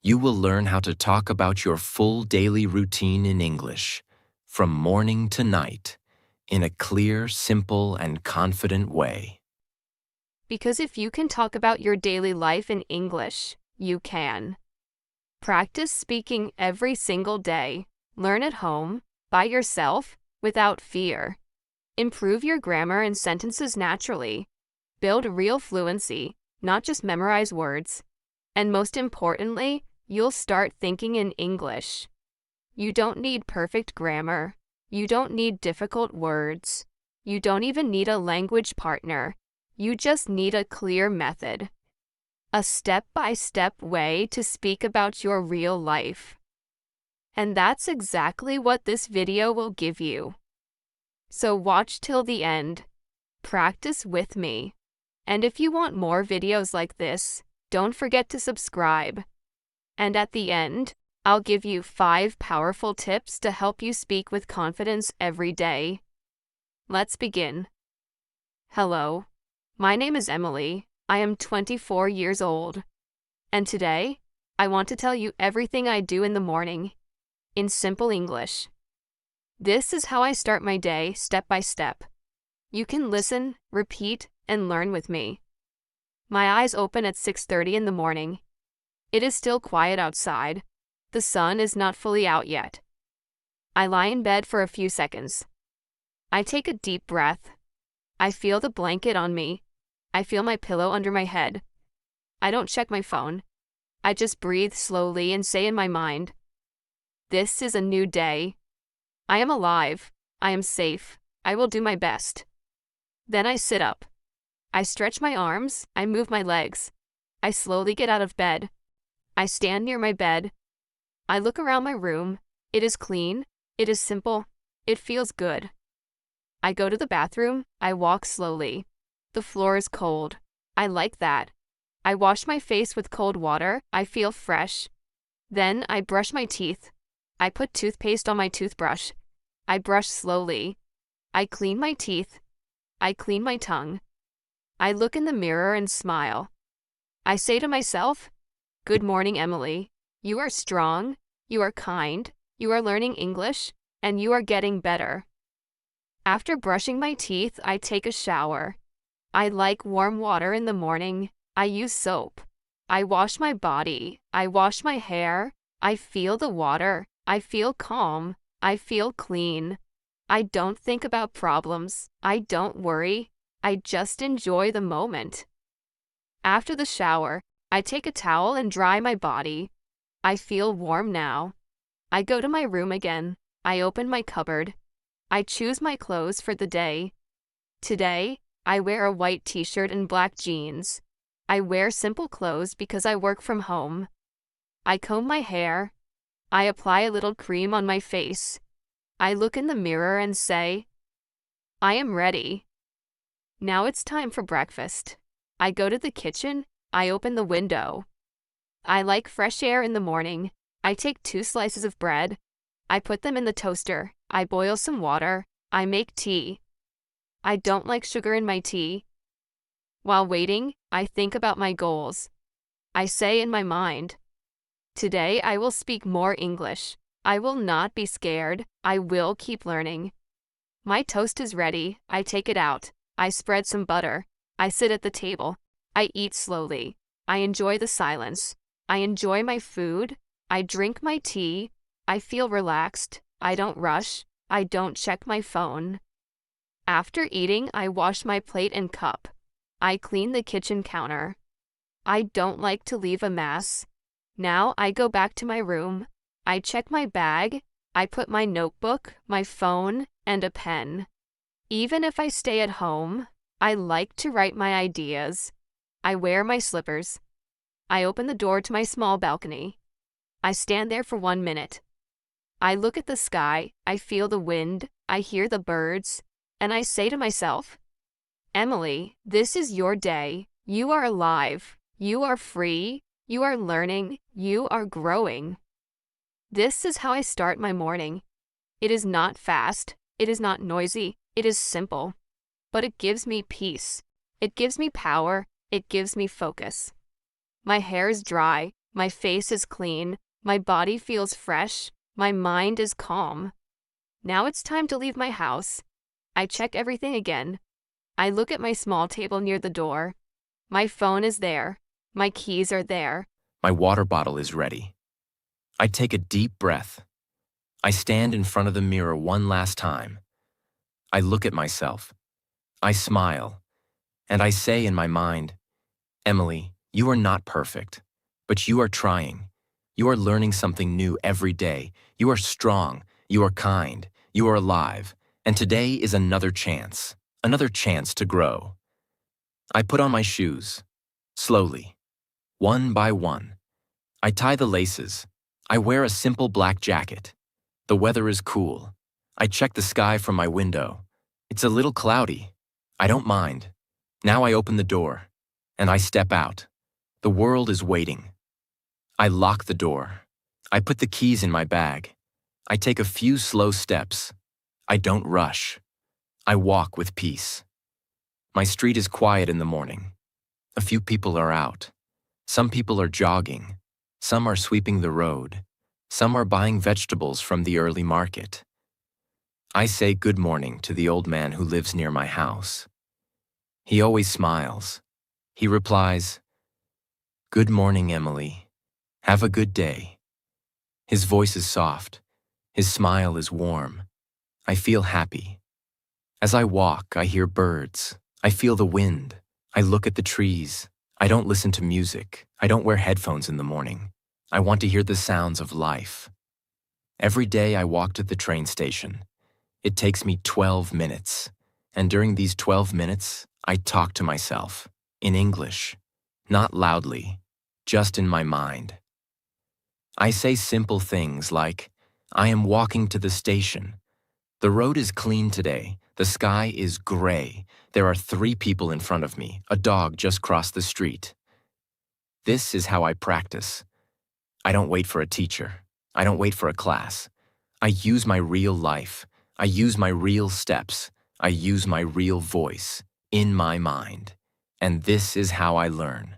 You will learn how to talk about your full daily routine in English, from morning to night, in a clear, simple, and confident way. Because if you can talk about your daily life in English, you can. Practice speaking every single day. Learn at home, by yourself, without fear. Improve your grammar and sentences naturally. Build real fluency, not just memorize words. And most importantly, you'll start thinking in English. You don't need perfect grammar. You don't need difficult words. You don't even need a language partner. You just need a clear method. A step-by-step way to speak about your real life. And that's exactly what this video will give you. So watch till the end. Practice with me. And if you want more videos like this, don't forget to subscribe. And at the end, I'll give you 5 powerful tips to help you speak with confidence every day. Let's begin. Hello, my name is Emily. I am 24 years old. And today, I want to tell you everything I do in the morning, in simple English. This is how I start my day, step by step. You can listen, repeat, and learn with me. My eyes open at 6:30 in the morning. It is still quiet outside. The sun is not fully out yet. I lie in bed for a few seconds. I take a deep breath. I feel the blanket on me. I feel my pillow under my head. I don't check my phone. I just breathe slowly and say in my mind, "This is a new day. I am alive. I am safe. I will do my best." Then I sit up. I stretch my arms. I move my legs. I slowly get out of bed. I stand near my bed. I look around my room. It is clean. It is simple. It feels good. I go to the bathroom. I walk slowly. The floor is cold. I like that. I wash my face with cold water. I feel fresh. Then I brush my teeth. I put toothpaste on my toothbrush. I brush slowly. I clean my teeth. I clean my tongue. I look in the mirror and smile. I say to myself, "Good morning, Emily. You are strong, you are kind, you are learning English, and you are getting better." After brushing my teeth, I take a shower. I like warm water in the morning. I use soap. I wash my body. I wash my hair. I feel the water. I feel calm. I feel clean. I don't think about problems. I don't worry. I just enjoy the moment. After the shower, I take a towel and dry my body. I feel warm now. I go to my room again. I open my cupboard. I choose my clothes for the day. Today, I wear a white t-shirt and black jeans. I wear simple clothes because I work from home. I comb my hair. I apply a little cream on my face. I look in the mirror and say, "I am ready." Now it's time for breakfast. I go to the kitchen. I open the window. I like fresh air in the morning. I take 2 slices of bread. I put them in the toaster. I boil some water. I make tea. I don't like sugar in my tea. While waiting, I think about my goals. I say in my mind, "Today I will speak more English. I will not be scared. I will keep learning." My toast is ready. I take it out. I spread some butter. I sit at the table. I eat slowly. I enjoy the silence. I enjoy my food. I drink my tea. I feel relaxed. I don't rush. I don't check my phone. After eating, I wash my plate and cup. I clean the kitchen counter. I don't like to leave a mess. Now I go back to my room. I check my bag. I put my notebook, my phone, and a pen. Even if I stay at home, I like to write my ideas. I wear my slippers. I open the door to my small balcony. I stand there for 1 minute. I look at the sky. I feel the wind. I hear the birds. And I say to myself, "Emily, this is your day. You are alive. You are free. You are learning. You are growing." This is how I start my morning. It is not fast. It is not noisy. It is simple. But it gives me peace. It gives me power. It gives me focus. My hair is dry. My face is clean, my body feels fresh, my mind is calm. Now it's time to leave my house. I check everything again. I look at my small table near the door. My phone is there. My keys are there. My water bottle is ready. I take a deep breath. I stand in front of the mirror one last time. I look at myself. I smile. And I say in my mind, Emily, you are not perfect, but you are trying. You are learning something new every day. You are strong. You are kind. You are alive. And today is another chance to grow. I put on my shoes, slowly, one by one. I tie the laces. I wear a simple black jacket. The weather is cool. I check the sky from my window. It's a little cloudy. I don't mind. Now I open the door, and I step out. The world is waiting. I lock the door. I put the keys in my bag. I take a few slow steps. I don't rush. I walk with peace. My street is quiet in the morning. A few people are out. Some people are jogging. Some are sweeping the road. Some are buying vegetables from the early market. I say good morning to the old man who lives near my house. He always smiles. He replies, "Good morning, Emily. Have a good day." His voice is soft. His smile is warm. I feel happy. As I walk, I hear birds. I feel the wind. I look at the trees. I don't listen to music. I don't wear headphones in the morning. I want to hear the sounds of life. Every day I walk to the train station. It takes me 12 minutes. And during these 12 minutes, I talk to myself in English, not loudly, just in my mind. I say simple things like, I am walking to the station. The road is clean today. The sky is gray. There are 3 people in front of me. A dog just crossed the street. This is how I practice. I don't wait for a teacher. I don't wait for a class. I use my real life. I use my real steps. I use my real voice in my mind. And this is how I learn.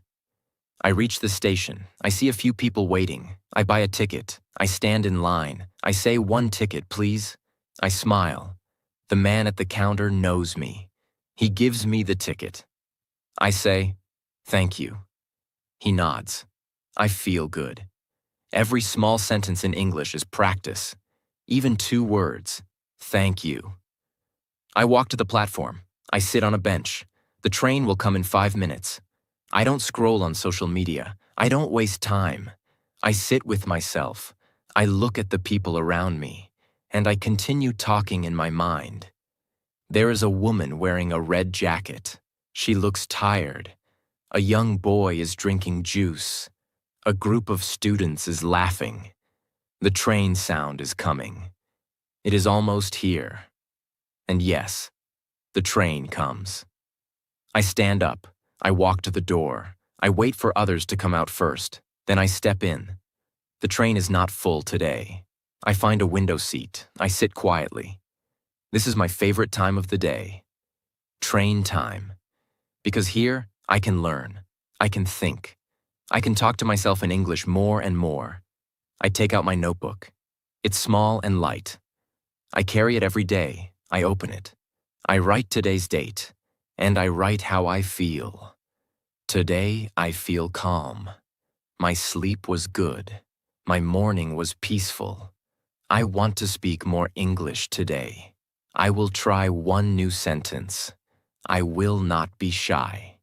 I reach the station. I see a few people waiting. I buy a ticket. I stand in line. I say, "1 ticket, please." I smile. The man at the counter knows me. He gives me the ticket. I say, "Thank you." He nods. I feel good. Every small sentence in English is practice. Even 2 words. Thank you. I walk to the platform. I sit on a bench. The train will come in 5 minutes. I don't scroll on social media. I don't waste time. I sit with myself. I look at the people around me, and I continue talking in my mind. There is a woman wearing a red jacket. She looks tired. A young boy is drinking juice. A group of students is laughing. The train sound is coming. It is almost here. And yes, the train comes. I stand up. I walk to the door. I wait for others to come out first. Then I step in. The train is not full today. I find a window seat. I sit quietly. This is my favorite time of the day. Train time. Because here, I can learn. I can think. I can talk to myself in English more and more. I take out my notebook. It's small and light. I carry it every day. I open it. I write today's date. And I write how I feel. Today, I feel calm. My sleep was good. My morning was peaceful. I want to speak more English today. I will try 1 new sentence. I will not be shy.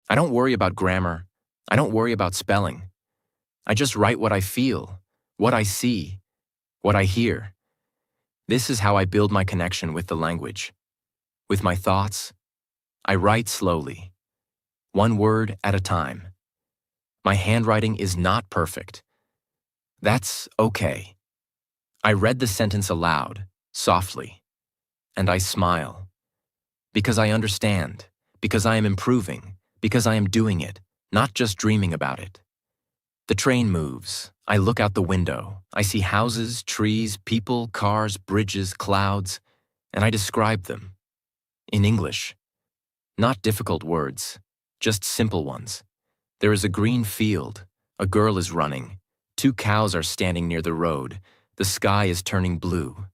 I don't worry about grammar. I don't worry about spelling. I just write what I feel, what I see, what I hear. This is how I build my connection with the language. With my thoughts, I write slowly, 1 word at a time. My handwriting is not perfect. That's okay. I read the sentence aloud, softly, and I smile. Because I understand, because I am improving, because I am doing it, not just dreaming about it. The train moves. I look out the window. I see houses, trees, people, cars, bridges, clouds, and I describe them. In English. Not difficult words, just simple ones. There is a green field, A girl is running. 2 cows are standing near the road. The sky is turning blue.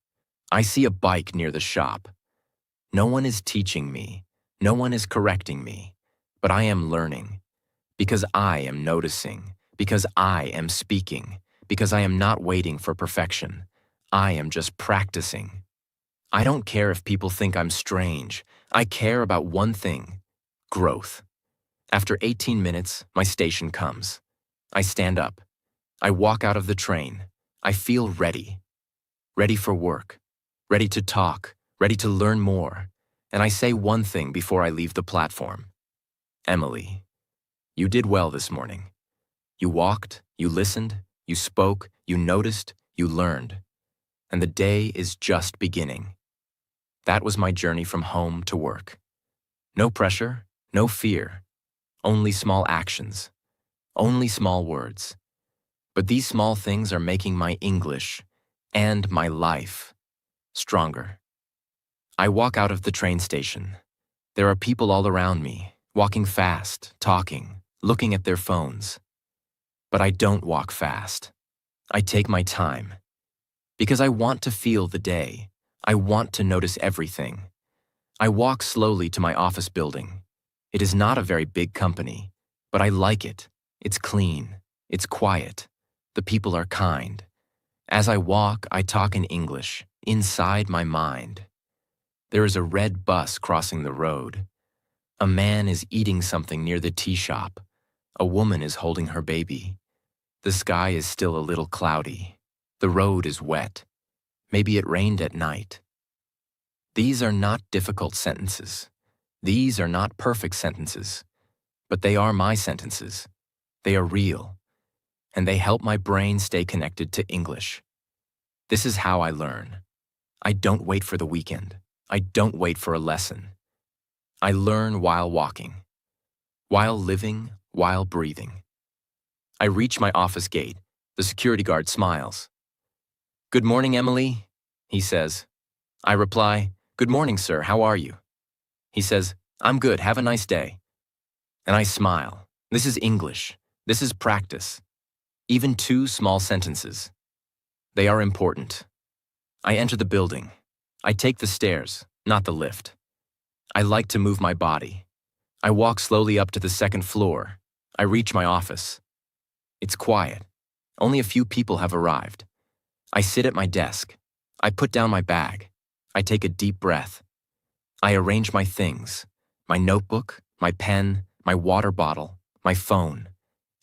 I see a bike near the shop. No one is teaching me. No one is correcting me. But I am learning. Because I am noticing. Because I am speaking. Because I am not waiting for perfection. I am just practicing. I don't care if people think I'm strange. I care about one thing: growth. After 18 minutes, my station comes. I stand up. I walk out of the train. I feel ready. Ready for work. Ready to talk. Ready to learn more. And I say one thing before I leave the platform. Emily, you did well this morning. You walked, you listened, you spoke, you noticed, you learned. And the day is just beginning. That was my journey from home to work. No pressure, no fear. Only small actions. Only small words. But these small things are making my English and my life stronger. I walk out of the train station. There are people all around me, walking fast, talking, looking at their phones. But I don't walk fast. I take my time. Because I want to feel the day. I want to notice everything. I walk slowly to my office building. It is not a very big company, but I like it. It's clean. It's quiet. The people are kind. As I walk, I talk in English, inside my mind. There is a red bus crossing the road. A man is eating something near the tea shop. A woman is holding her baby. The sky is still a little cloudy. The road is wet. Maybe it rained at night. These are not difficult sentences. These are not perfect sentences. But they are my sentences. They are real. And they help my brain stay connected to English. This is how I learn. I don't wait for the weekend. I don't wait for a lesson. I learn while walking, while living, while breathing. I reach my office gate. The security guard smiles. "Good morning, Emily," he says. I reply, "Good morning, sir. How are you?" He says, "I'm good. Have a nice day." And I smile. This is English. This is practice. Even 2 small sentences. They are important. I enter the building. I take the stairs, not the lift. I like to move my body. I walk slowly up to the 2nd floor. I reach my office. It's quiet. Only a few people have arrived. I sit at my desk. I put down my bag. I take a deep breath. I arrange my things: my notebook, my pen, my water bottle, my phone.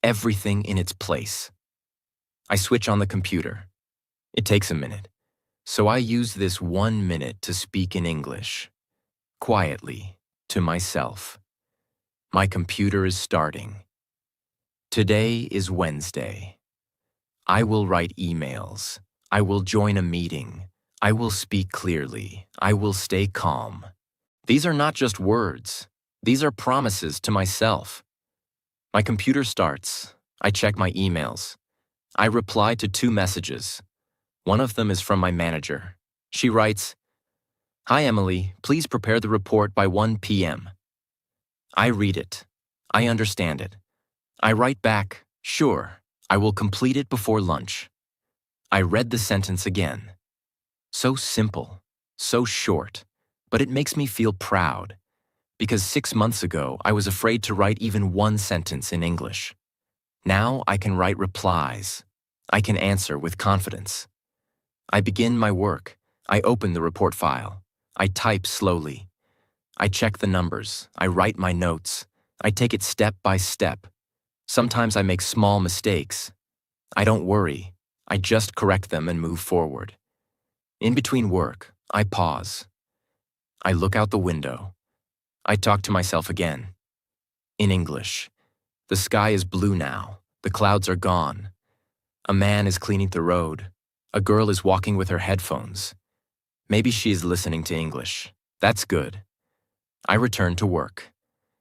Everything in its place. I switch on the computer. It takes a minute. So I use this 1 minute to speak in English. Quietly, to myself. My computer is starting. Today is Wednesday. I will write emails. I will join a meeting. I will speak clearly. I will stay calm. These are not just words. These are promises to myself. My computer starts. I check my emails. I reply to 2 messages. One of them is from my manager. She writes, "Hi, Emily. Please prepare the report by 1 p.m. I read it. I understand it. I write back, "Sure, I will complete it before lunch." I read the sentence again. So simple, so short, but it makes me feel proud. Because 6 months ago, I was afraid to write even 1 sentence in English. Now I can write replies. I can answer with confidence. I begin my work. I open the report file. I type slowly. I check the numbers. I write my notes. I take it step by step. Sometimes I make small mistakes. I don't worry. I just correct them and move forward. In between work, I pause. I look out the window. I talk to myself again. In English. The sky is blue now. The clouds are gone. A man is cleaning the road. A girl is walking with her headphones. Maybe she is listening to English. That's good. I return to work.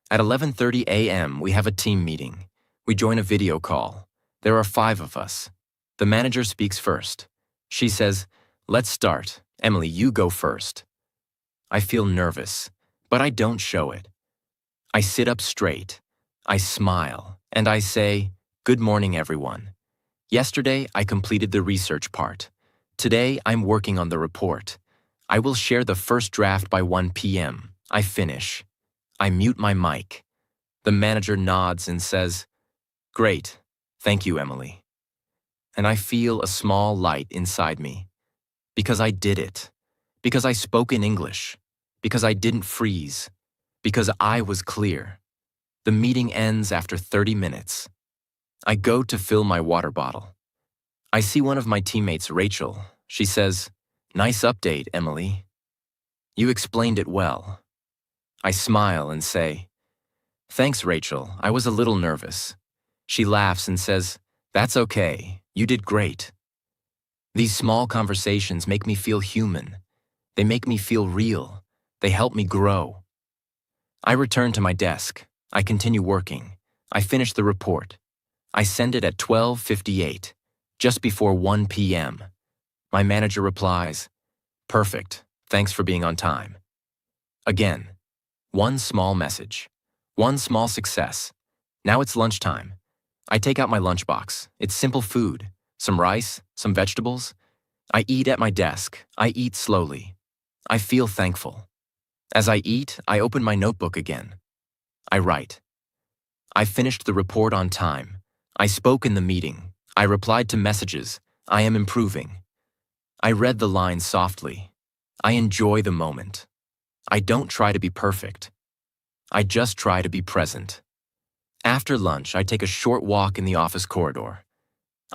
At 11:30 a.m., we have a team meeting. We join a video call. There are 5 of us. The manager speaks first. She says, "Let's start. Emily, you go first." I feel nervous, but I don't show it. I sit up straight. I smile, and I say, Good morning, everyone. Yesterday, I completed the research part. Today, I'm working on the report. I will share the first draft by 1 p.m. I finish. I mute my mic. The manager nods and says, "Great. Thank you, Emily." And I feel a small light inside me. Because I did it. Because I spoke in English. Because I didn't freeze. Because I was clear. The meeting ends after 30 minutes. I go to fill my water bottle. I see one of my teammates, Rachel. She says, "Nice update, Emily. You explained it well." I smile and say, "Thanks, Rachel. I was a little nervous." She laughs and says, "That's okay. You did great." These small conversations make me feel human. They make me feel real. They help me grow. I return to my desk. I continue working. I finish the report. I send it at 12:58, just before 1 p.m. My manager replies, "Perfect. Thanks for being on time." Again, one small message. One small success. Now it's lunchtime. I take out my lunchbox. It's simple food. Some rice, some vegetables. I eat at my desk. I eat slowly. I feel thankful. As I eat, I open my notebook again. I write. I finished the report on time. I spoke in the meeting. I replied to messages. I am improving. I read the lines softly. I enjoy the moment. I don't try to be perfect. I just try to be present. After lunch, I take a short walk in the office corridor.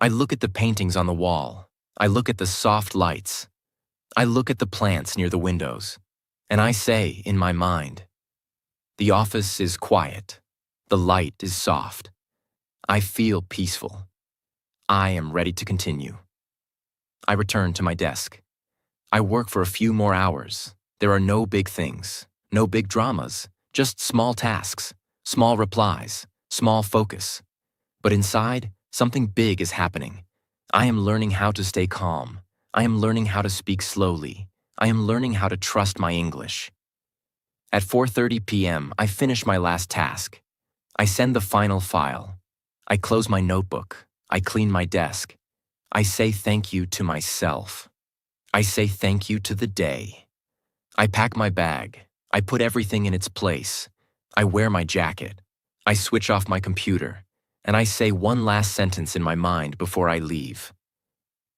I look at the paintings on the wall. I look at the soft lights. I look at the plants near the windows. And I say, in my mind, the office is quiet. The light is soft. I feel peaceful. I am ready to continue. I return to my desk. I work for a few more hours. There are no big things, no big dramas, just small tasks, small replies, small focus. But inside, something big is happening. I am learning how to stay calm. I am learning how to speak slowly. I am learning how to trust my English. At 4:30 p.m., I finish my last task. I send the final file. I close my notebook. I clean my desk. I say thank you to myself. I say thank you to the day. I pack my bag. I put everything in its place. I wear my jacket. I switch off my computer. And I say one last sentence in my mind before I leave.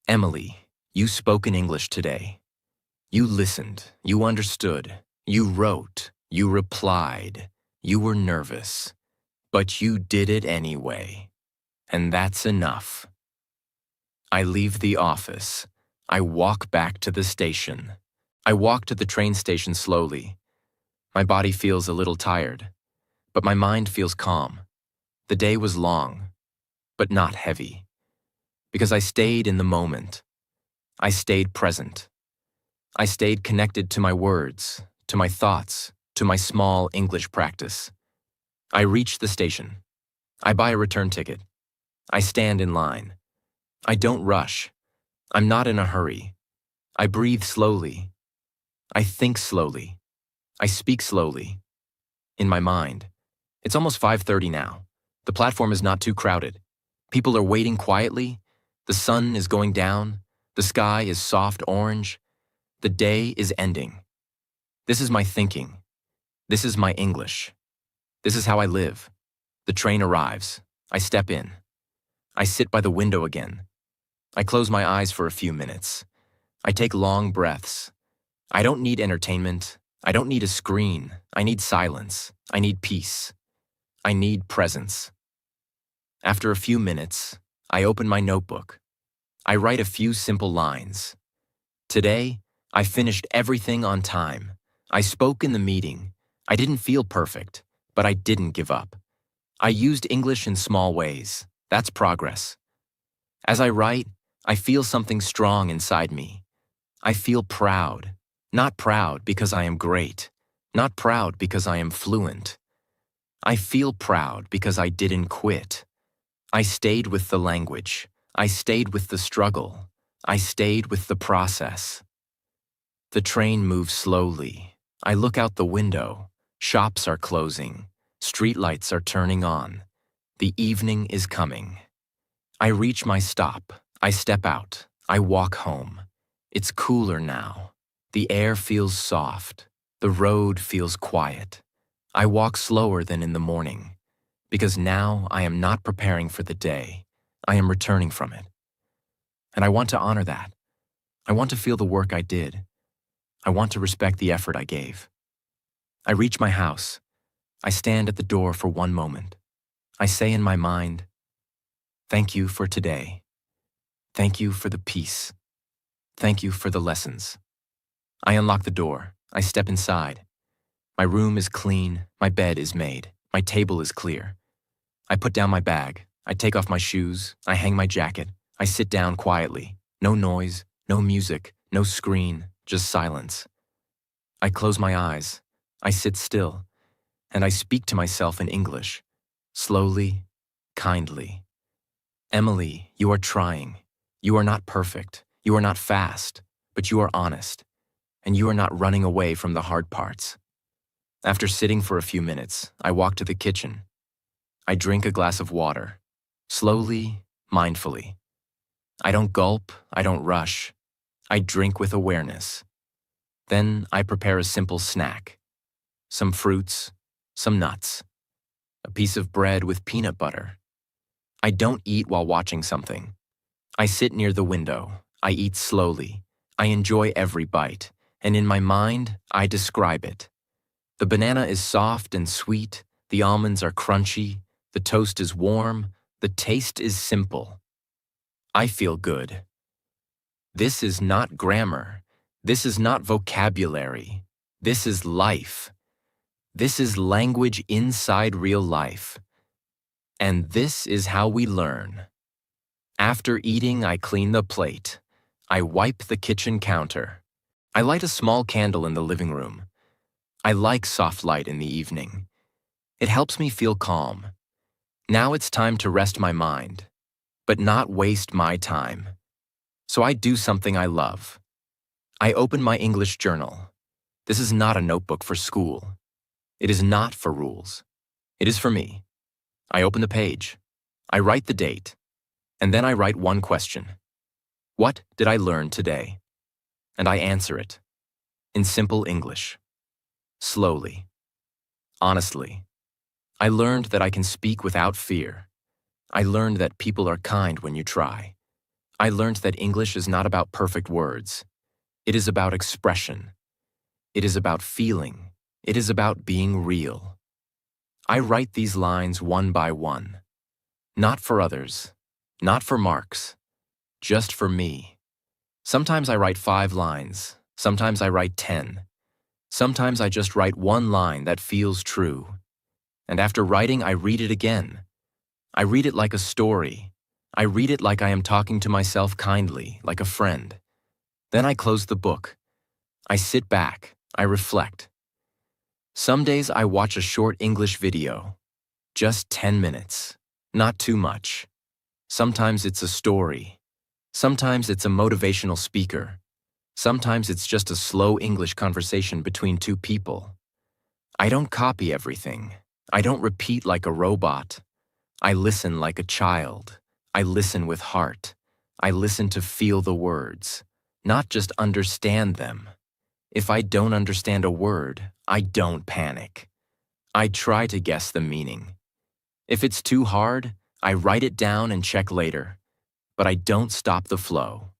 Emily, you spoke in English today. You listened. You understood. You wrote. You replied. You were nervous. But you did it anyway. And that's enough. I leave the office. I walk back to the station. I walk to the train station slowly. My body feels a little tired, but my mind feels calm. The day was long, but not heavy, because I stayed in the moment. I stayed present. I stayed connected to my words, to my thoughts, to my small English practice. I reach the station. I buy a return ticket. I stand in line. I don't rush. I'm not in a hurry. I breathe slowly. I think slowly. I speak slowly. In my mind. It's almost 5:30 now. The platform is not too crowded. People are waiting quietly. The sun is going down. The sky is soft orange. The day is ending. This is my thinking. This is my English. This is how I live. The train arrives. I step in. I sit by the window again. I close my eyes for a few minutes. I take long breaths. I don't need entertainment. I don't need a screen. I need silence. I need peace. I need presence. After a few minutes, I open my notebook. I write a few simple lines. Today, I finished everything on time. I spoke in the meeting. I didn't feel perfect, but I didn't give up. I used English in small ways. That's progress. As I write, I feel something strong inside me. I feel proud. Not proud because I am great. Not proud because I am fluent. I feel proud because I didn't quit. I stayed with the language. I stayed with the struggle. I stayed with the process. The train moves slowly. I look out the window. Shops are closing. Streetlights are turning on. The evening is coming. I reach my stop. I step out. I walk home. It's cooler now. The air feels soft. The road feels quiet. I walk slower than in the morning, because now I am not preparing for the day. I am returning from it. And I want to honor that. I want to feel the work I did. I want to respect the effort I gave. I reach my house. I stand at the door for one moment. I say in my mind, "Thank you for today. Thank you for the peace. Thank you for the lessons." I unlock the door. I step inside. My room is clean. My bed is made. My table is clear. I put down my bag. I take off my shoes. I hang my jacket. I sit down quietly. No noise, no music, no screen, just silence. I close my eyes. I sit still, and I speak to myself in English, slowly, kindly. Emily, you are trying. You are not perfect. You are not fast, but you are honest, and you are not running away from the hard parts. After sitting for a few minutes, I walk to the kitchen. I drink a glass of water, slowly, mindfully. I don't gulp, I don't rush. I drink with awareness. Then I prepare a simple snack. Some fruits, some nuts, a piece of bread with peanut butter. I don't eat while watching something. I sit near the window. I eat slowly. I enjoy every bite, and in my mind, I describe it. The banana is soft and sweet, the almonds are crunchy, the toast is warm, the taste is simple. I feel good. This is not grammar. This is not vocabulary. This is life. This is language inside real life. And this is how we learn. After eating, I clean the plate. I wipe the kitchen counter. I light a small candle in the living room. I like soft light in the evening. It helps me feel calm. Now it's time to rest my mind, but not waste my time. So I do something I love. I open my English journal. This is not a notebook for school. It is not for rules. It is for me. I open the page. I write the date. And then I write one question. What did I learn today? And I answer it. In simple English. Slowly. Honestly. I learned that I can speak without fear. I learned that people are kind when you try. I learned that English is not about perfect words. It is about expression. It is about feeling. It is about being real. I write these lines one by one. Not for others. Not for marks. Just for me. Sometimes I write 5 lines. Sometimes I write 10. Sometimes I just write one line that feels true. And after writing, I read it again. I read it like a story. I read it like I am talking to myself kindly, like a friend. Then I close the book. I sit back. I reflect. Some days I watch a short English video. Just 10 minutes. Not too much. Sometimes it's a story. Sometimes it's a motivational speaker. Sometimes it's just a slow English conversation between 2 people. I don't copy everything. I don't repeat like a robot. I listen like a child. I listen with heart. I listen to feel the words, not just understand them. If I don't understand a word, I don't panic. I try to guess the meaning. If it's too hard, I write it down and check later. But I don't stop the flow.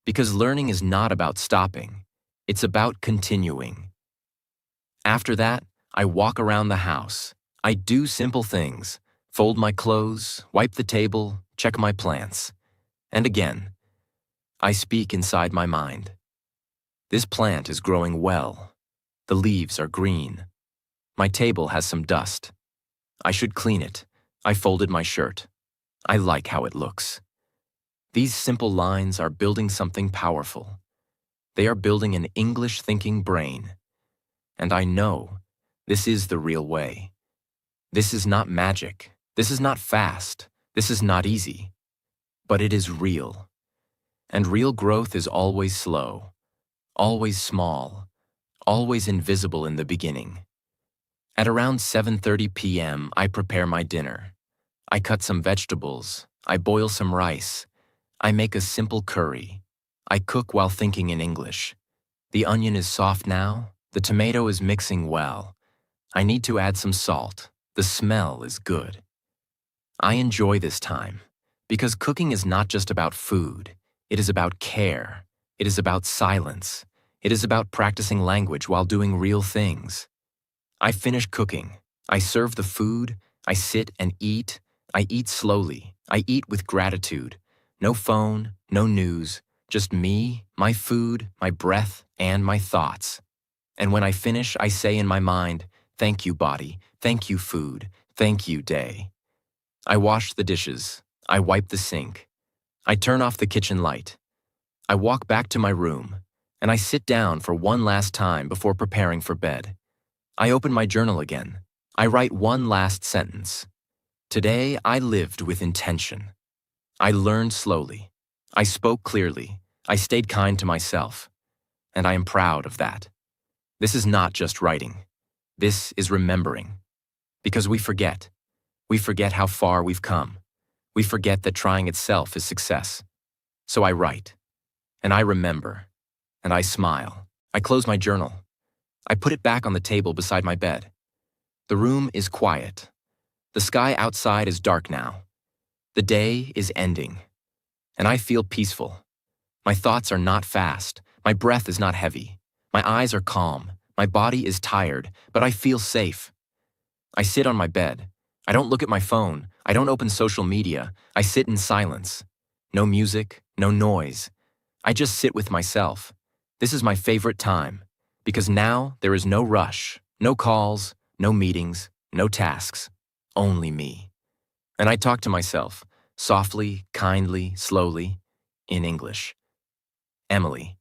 Because learning is not about stopping. It's about continuing. After that, I walk around the house. I do simple things. Fold my clothes, wipe the table, check my plants. And again, I speak inside my mind. This plant is growing well. The leaves are green. My table has some dust. I should clean it. I folded my shirt. I like how it looks. These simple lines are building something powerful. They are building an English-thinking brain. And I know this is the real way. This is not magic. This is not fast. This is not easy. But it is real. And real growth is always slow, always small, always invisible in the beginning. At around 7:30 p.m., I prepare my dinner. I cut some vegetables. I boil some rice. I make a simple curry. I cook while thinking in English. The onion is soft now. The tomato is mixing well. I need to add some salt. The smell is good. I enjoy this time because cooking is not just about food. It is about care. It is about silence. It is about practicing language while doing real things. I finish cooking. I serve the food. I sit and eat. I eat slowly. I eat with gratitude. No phone, no news, just me, my food, my breath, and my thoughts. And when I finish, I say in my mind, "Thank you, body. Thank you, food. Thank you, day." I wash the dishes. I wipe the sink. I turn off the kitchen light. I walk back to my room, and I sit down for one last time before preparing for bed. I open my journal again. I write one last sentence. Today, I lived with intention. I learned slowly. I spoke clearly. I stayed kind to myself. And I am proud of that. This is not just writing. This is remembering. Because we forget. We forget how far we've come. We forget that trying itself is success. So I write. And I remember. And I smile. I close my journal. I put it back on the table beside my bed. The room is quiet. The sky outside is dark now. The day is ending. And I feel peaceful. My thoughts are not fast. My breath is not heavy. My eyes are calm. My body is tired, but I feel safe. I sit on my bed. I don't look at my phone. I don't open social media. I sit in silence. No music, no noise. I just sit with myself. This is my favorite time, because now there is no rush, no calls, no meetings, no tasks, only me. And I talk to myself, softly, kindly, slowly, in English. Emily,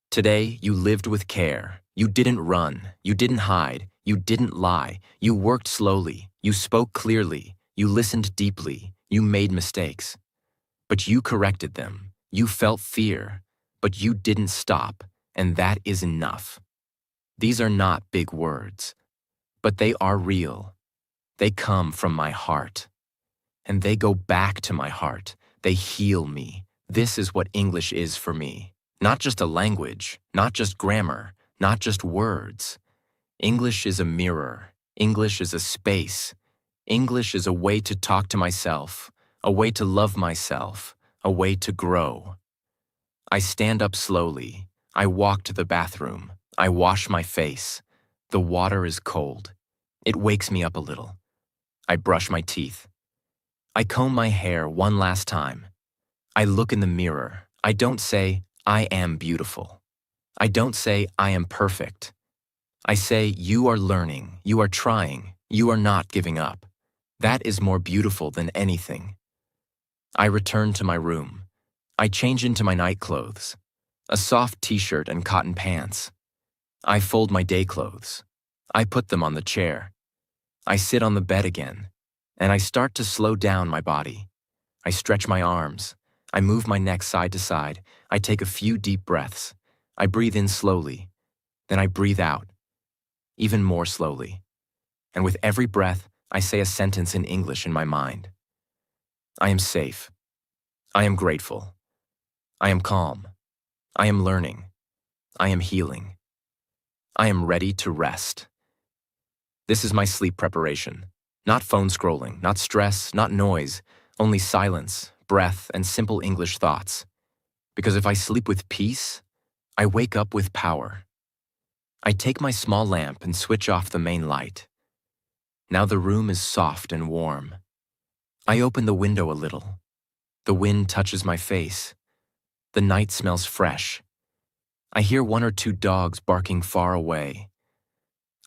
today you lived with care. You didn't run. You didn't hide. You didn't lie. You worked slowly. You spoke clearly. You listened deeply. You made mistakes. But you corrected them. You felt fear. But you didn't stop, and that is enough. These are not big words, but they are real. They come from my heart. And they go back to my heart. They heal me. This is what English is for me. Not just a language, not just grammar, not just words. English is a mirror. English is a space. English is a way to talk to myself, a way to love myself, a way to grow. I stand up slowly. I walk to the bathroom. I wash my face. The water is cold. It wakes me up a little. I brush my teeth. I comb my hair one last time. I look in the mirror. I don't say, "I am beautiful." I don't say, "I am perfect." I say, "You are learning. You are trying. You are not giving up." That is more beautiful than anything. I return to my room. I change into my night clothes, a soft t-shirt and cotton pants. I fold my day clothes. I put them on the chair. I sit on the bed again, and I start to slow down my body. I stretch my arms. I move my neck side to side. I take a few deep breaths. I breathe in slowly. Then I breathe out, even more slowly. And with every breath, I say a sentence in English in my mind. I am safe. I am grateful. I am calm. I am learning. I am healing. I am ready to rest. This is my sleep preparation. Not phone scrolling, not stress, not noise, only silence, breath, and simple English thoughts. Because if I sleep with peace, I wake up with power. I take my small lamp and switch off the main light. Now the room is soft and warm. I open the window a little. The wind touches my face. The night smells fresh. I hear one or two dogs barking far away.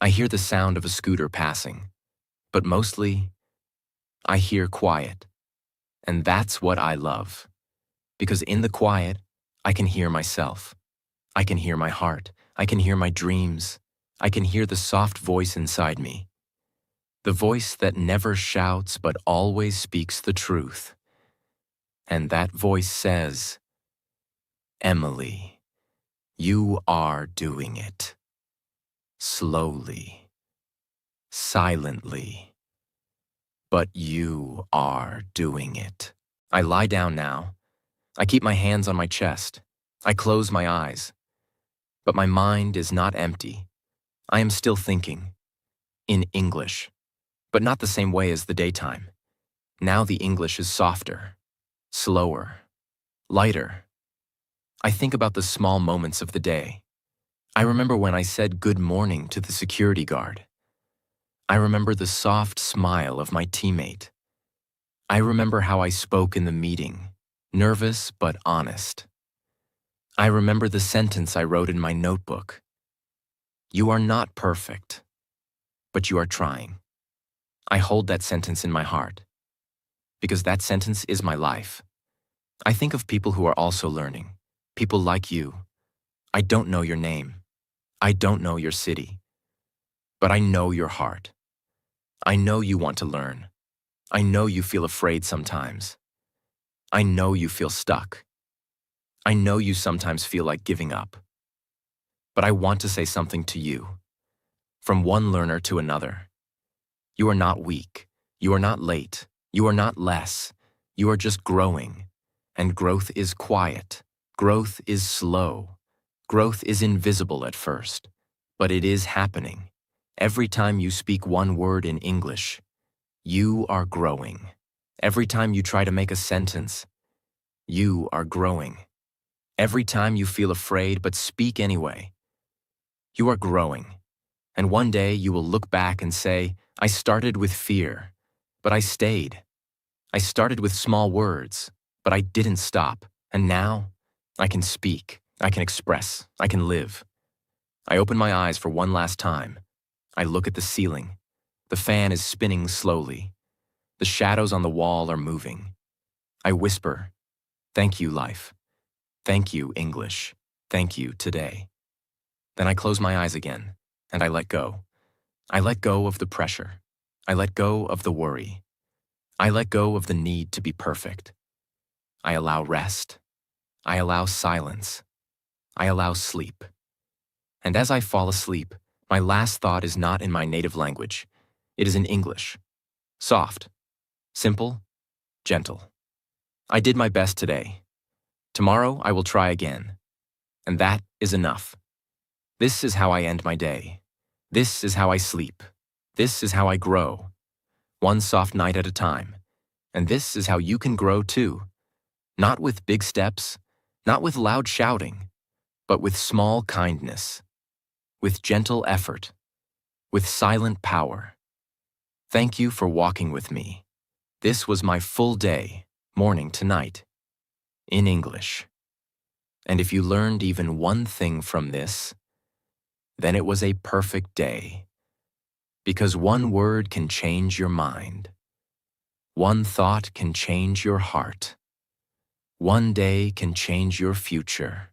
I hear the sound of a scooter passing. But mostly, I hear quiet. And that's what I love. Because in the quiet, I can hear myself. I can hear my heart. I can hear my dreams. I can hear the soft voice inside me. The voice that never shouts but always speaks the truth. And that voice says, "Emily, you are doing it. Slowly, silently, but you are doing it. I lie down now. I keep my hands on my chest. I close my eyes. But my mind is not empty. I am still thinking. In English. But not the same way as the daytime. Now the English is softer, slower, lighter. I think about the small moments of the day. I remember when I said good morning to the security guard. I remember the soft smile of my teammate. I remember how I spoke in the meeting, nervous but honest. I remember the sentence I wrote in my notebook. You are not perfect, but you are trying. I hold that sentence in my heart, because that sentence is my life. I think of people who are also learning, people like you. I don't know your name. I don't know your city. But I know your heart. I know you want to learn. I know you feel afraid sometimes. I know you feel stuck. I know you sometimes feel like giving up. But I want to say something to you. From one learner to another. You are not weak. You are not late. You are not less. You are just growing. And growth is quiet. Growth is slow. Growth is invisible at first. But it is happening. Every time you speak one word in English, you are growing. Every time you try to make a sentence, you are growing. Every time you feel afraid but speak anyway, you are growing. And one day you will look back and say, I started with fear, but I stayed. I started with small words, but I didn't stop. And now, I can speak, I can express, I can live. I open my eyes for one last time. I look at the ceiling. The fan is spinning slowly. The shadows on the wall are moving. I whisper, thank you, life. Thank you, English. Thank you, today. Then I close my eyes again, and I let go. I let go of the pressure. I let go of the worry. I let go of the need to be perfect. I allow rest. I allow silence. I allow sleep. And as I fall asleep, my last thought is not in my native language. It is in English. Soft, simple, gentle. I did my best today. Tomorrow I will try again. And that is enough. This is how I end my day. This is how I sleep. This is how I grow. One soft night at a time. And this is how you can grow too. Not with big steps, not with loud shouting, but with small kindness, with gentle effort, with silent power. Thank you for walking with me. This was my full day, morning to night, in English. And if you learned even one thing from this, then it was a perfect day. Because one word can change your mind. One thought can change your heart. One day can change your future.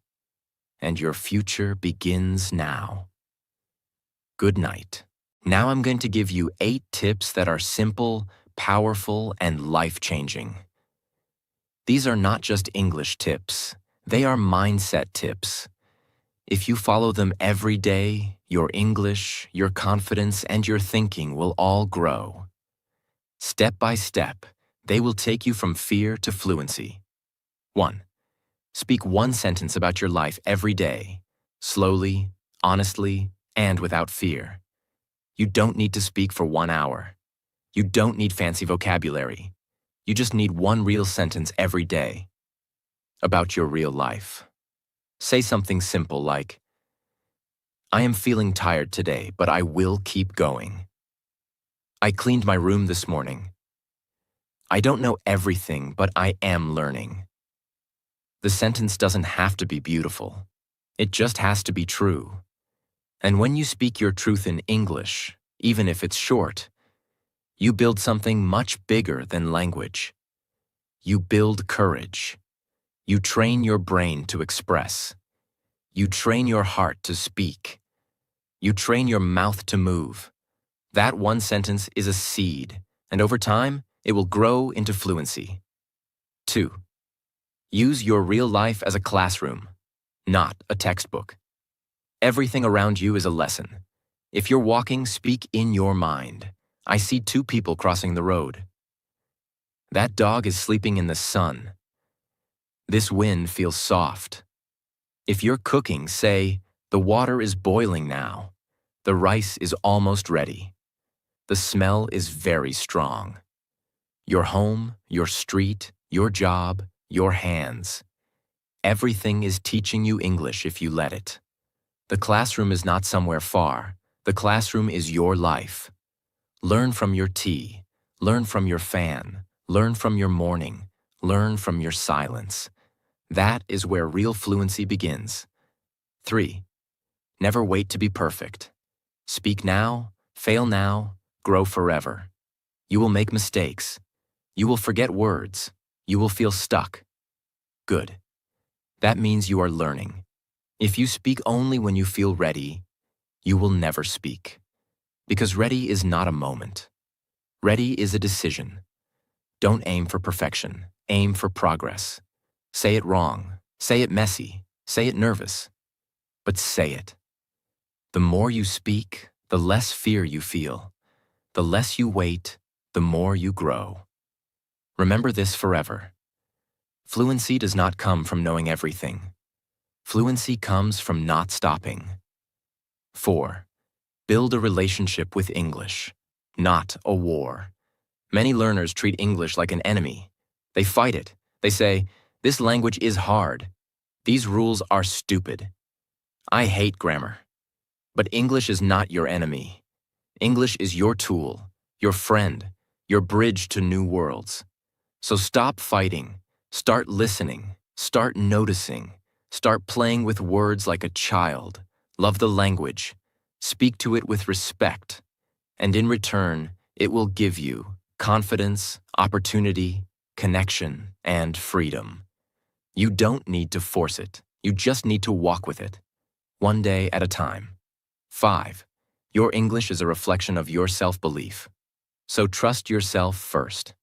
And your future begins now. Good night. Now I'm going to give you 8 tips that are simple, powerful, and life-changing. These are not just English tips. They are mindset tips. If you follow them every day, your English, your confidence, and your thinking will all grow. Step by step, they will take you from fear to fluency. 1. Speak one sentence about your life every day, slowly, honestly, and without fear. You don't need to speak for 1 hour. You don't need fancy vocabulary. You just need one real sentence every day about your real life. Say something simple like, I am feeling tired today, but I will keep going. I cleaned my room this morning. I don't know everything, but I am learning. The sentence doesn't have to be beautiful. It just has to be true. And when you speak your truth in English, even if it's short, you build something much bigger than language. You build courage. You train your brain to express. You train your heart to speak. You train your mouth to move. That one sentence is a seed, and over time, it will grow into fluency. 2. Use your real life as a classroom, not a textbook. Everything around you is a lesson. If you're walking, speak in your mind. I see 2 people crossing the road. That dog is sleeping in the sun. This wind feels soft. If you're cooking, say, the water is boiling now. The rice is almost ready. The smell is very strong. Your home, your street, your job, your hands. Everything is teaching you English if you let it. The classroom is not somewhere far. The classroom is your life. Learn from your tea. Learn from your fan. Learn from your morning. Learn from your silence. That is where real fluency begins. 3. Never wait to be perfect. Speak now, fail now, grow forever. You will make mistakes. You will forget words. You will feel stuck. Good. That means you are learning. If you speak only when you feel ready, you will never speak. Because ready is not a moment. Ready is a decision. Don't aim for perfection. Aim for progress. Say it wrong. Say it messy. Say it nervous. But say it. The more you speak, the less fear you feel. The less you wait, the more you grow. Remember this forever. Fluency does not come from knowing everything. Fluency comes from not stopping. 4. Build a relationship with English, not a war. Many learners treat English like an enemy. They fight it. They say, this language is hard. These rules are stupid. I hate grammar. But English is not your enemy. English is your tool, your friend, your bridge to new worlds. So stop fighting. Start listening. Start noticing. Start playing with words like a child. Love the language. Speak to it with respect. And in return, it will give you confidence, opportunity, connection, and freedom. You don't need to force it. You just need to walk with it. One day at a time. 5. Your English is a reflection of your self-belief. So trust yourself first.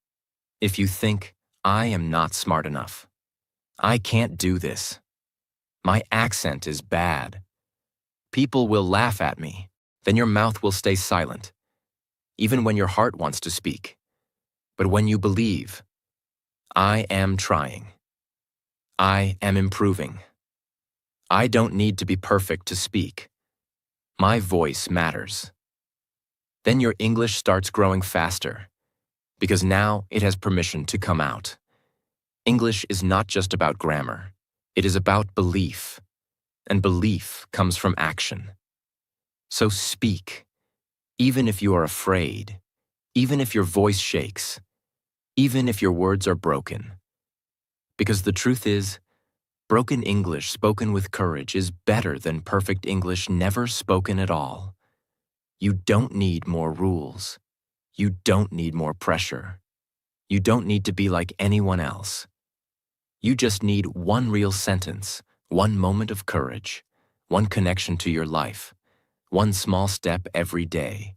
If you think, I am not smart enough. I can't do this. My accent is bad. People will laugh at me. Then your mouth will stay silent, even when your heart wants to speak. But when you believe, I am trying. I am improving. I don't need to be perfect to speak. My voice matters. Then your English starts growing faster, because now it has permission to come out. English is not just about grammar. It is about belief, and belief comes from action. So speak, even if you are afraid, even if your voice shakes, even if your words are broken. Because the truth is, broken English spoken with courage is better than perfect English never spoken at all. You don't need more rules. You don't need more pressure. You don't need to be like anyone else. You just need one real sentence, one moment of courage, one connection to your life, one small step every day,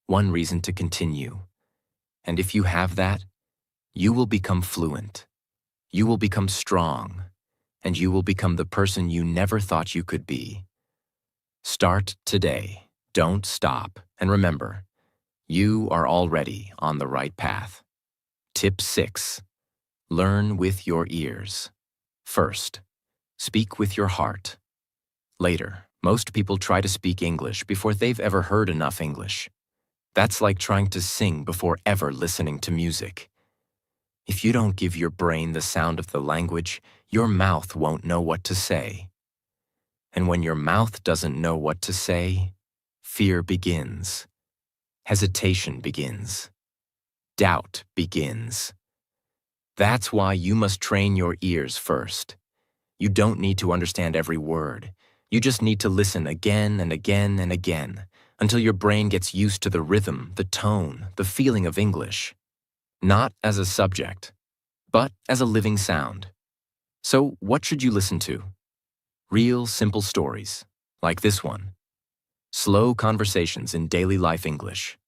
one reason to continue. And if you have that, you will become fluent. You will become strong, and you will become the person you never thought you could be. Start today. Don't stop. And remember, you are already on the right path. Tip 6. Learn with your ears. First, speak with your heart. Later, most people try to speak English before they've ever heard enough English. That's like trying to sing before ever listening to music. If you don't give your brain the sound of the language, your mouth won't know what to say. And when your mouth doesn't know what to say, fear begins. Hesitation begins. Doubt begins. That's why you must train your ears first. You don't need to understand every word. You just need to listen again and again and again until your brain gets used to the rhythm, the tone, the feeling of English. Not as a subject, but as a living sound. So what should you listen to? Real, simple stories, like this one. Slow conversations in daily life English.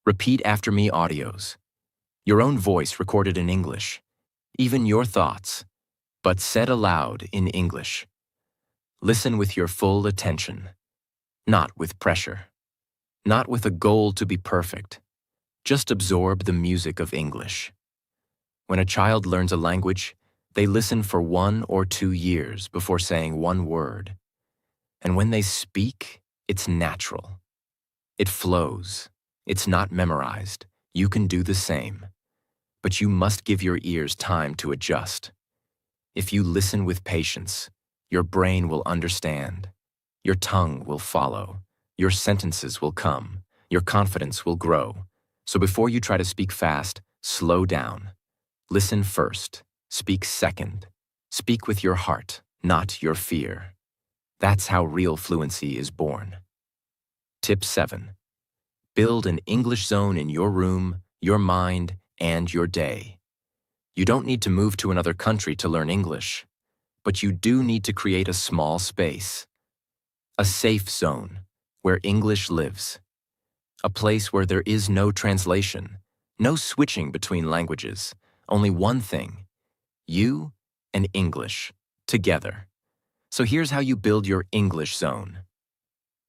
Repeat after me audios. Your own voice recorded in English. Even your thoughts, but said aloud in English. Listen with your full attention, not with pressure, not with a goal to be perfect. Just absorb the music of English. When a child learns a language, they listen for 1 or 2 years before saying one word. And when they speak, it's natural. It flows. It's not memorized. You can do the same. But you must give your ears time to adjust. If you listen with patience, your brain will understand. Your tongue will follow. Your sentences will come. Your confidence will grow. So before you try to speak fast, slow down. Listen first. Speak second. Speak with your heart, not your fear. That's how real fluency is born. Tip 7. Build an English zone in your room, your mind, and your day. You don't need to move to another country to learn English, but you do need to create a small space. A safe zone where English lives. A place where there is no translation, no switching between languages, only one thing: you and English, together. So here's how you build your English zone.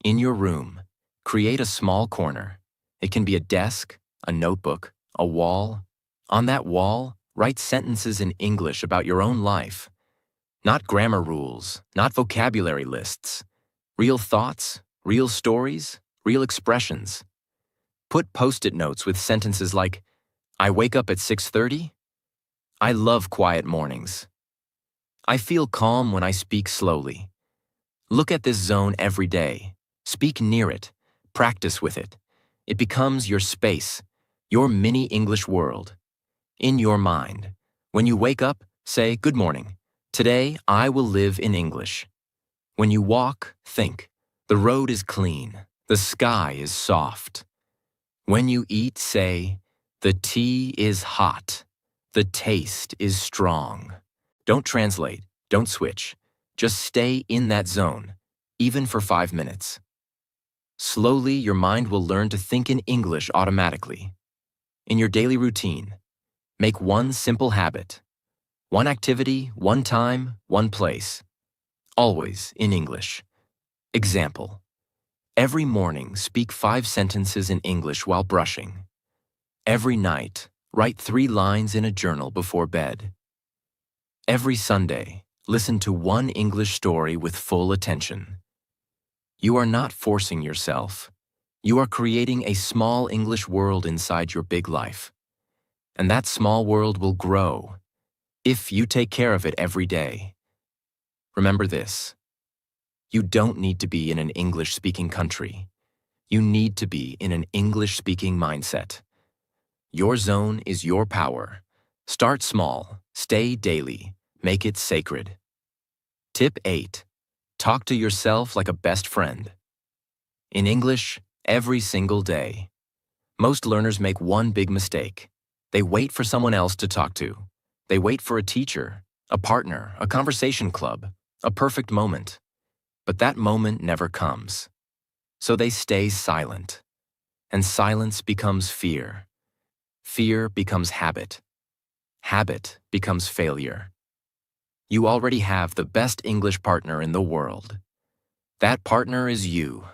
In your room, create a small corner. It can be a desk, a notebook, a wall. On that wall, write sentences in English about your own life. Not grammar rules, not vocabulary lists. Real thoughts, real stories, real expressions. Put post-it notes with sentences like, I wake up at 6:30. I love quiet mornings. I feel calm when I speak slowly. Look at this zone every day. Speak near it. Practice with it. It becomes your space, your mini English world. In your mind. When you wake up, say, good morning. Today, I will live in English. When you walk, think. The road is clean. The sky is soft. When you eat, say, the tea is hot. The taste is strong. Don't translate. Don't switch. Just stay in that zone, even for 5 minutes. Slowly, your mind will learn to think in English automatically. In your daily routine, make one simple habit. One activity, one time, one place. Always in English. Example. Every morning, speak 5 sentences in English while brushing. Every night, write 3 lines in a journal before bed. Every Sunday, listen to one English story with full attention. You are not forcing yourself. You are creating a small English world inside your big life. And that small world will grow if you take care of it every day. Remember this. You don't need to be in an English-speaking country. You need to be in an English-speaking mindset. Your zone is your power. Start small, stay daily, make it sacred. Tip 8. Talk to yourself like a best friend. In English, every single day. Most learners make one big mistake. They wait for someone else to talk to. They wait for a teacher, a partner, a conversation club, a perfect moment. But that moment never comes. So they stay silent. And silence becomes fear. Fear becomes habit. Habit becomes failure. You already have the best English partner in the world. That partner is you.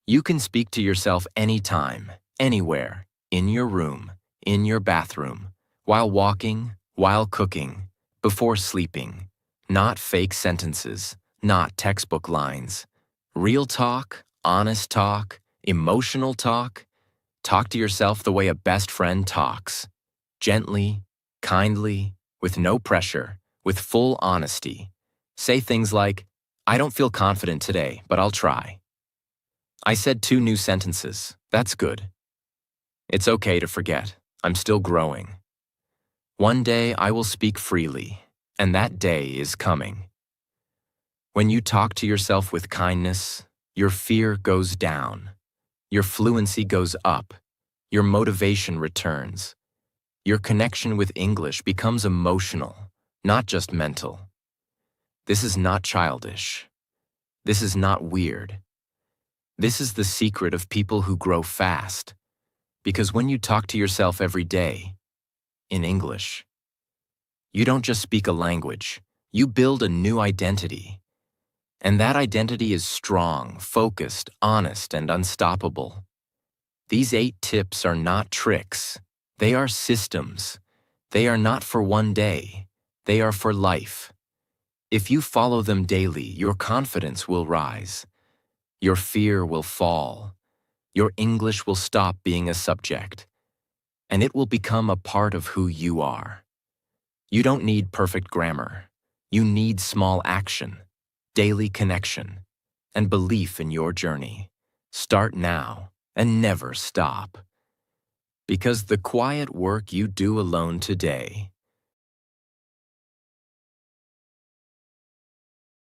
You can speak to yourself anytime, anywhere, in your room, in your bathroom, while walking, while cooking, before sleeping. Not fake sentences, not textbook lines. Real talk, honest talk, emotional talk. Talk to yourself the way a best friend talks. Gently, kindly, with no pressure, with full honesty. Say things like, I don't feel confident today, but I'll try. I said 2 new sentences. That's good. It's okay to forget. I'm still growing. One day I will speak freely, and that day is coming. When you talk to yourself with kindness, your fear goes down. Your fluency goes up. Your motivation returns. Your connection with English becomes emotional, not just mental. This is not childish. This is not weird. This is the secret of people who grow fast. Because when you talk to yourself every day, in English, you don't just speak a language, you build a new identity. And that identity is strong, focused, honest, and unstoppable. These 8 tips are not tricks. They are systems. They are not for one day. They are for life. If you follow them daily, your confidence will rise. Your fear will fall. Your English will stop being a subject, and it will become a part of who you are. You don't need perfect grammar. You need small action, daily connection, and belief in your journey. Start now and never stop. Because the quiet work you do alone today